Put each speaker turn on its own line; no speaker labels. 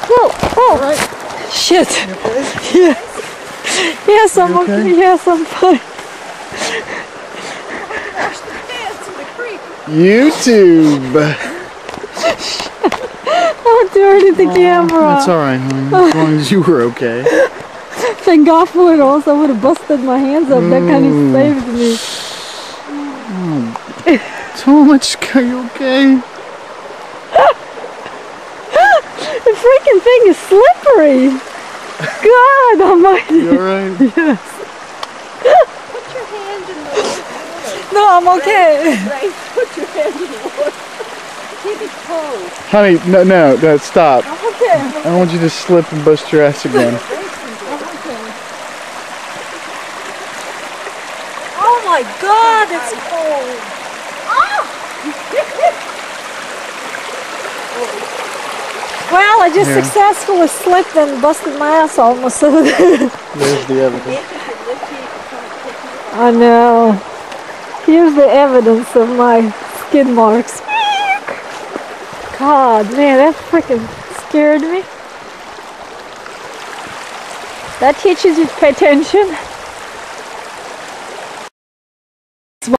Whoa! Oh!
Right.
Shit!
You okay?
Yeah. Yes, I'm
okay?
okay. Yes, I'm fine.
Wash the pants in the creek.
YouTube.
Don't dirty the camera.
That's all right, honey. As long as you were okay.
Thank God for it. Also, I would have busted my hands up. That kind of saved me.
So much. Are you okay?
The freaking thing is slippery. God almighty.
You all right?
Yes.
Put your hand in the water.
No, I'm okay.
Right, put your hand in the water. Keep it cold.
Honey, no, stop.
I'm okay.
I don't want you to slip and bust your ass again.
I'm okay. Oh my God, it's cold. Well, I just successfully slipped and busted my ass almost.
There's the evidence.
I know. Here's the evidence of my skid marks. God, man, that freaking scared me. That teaches you to pay attention.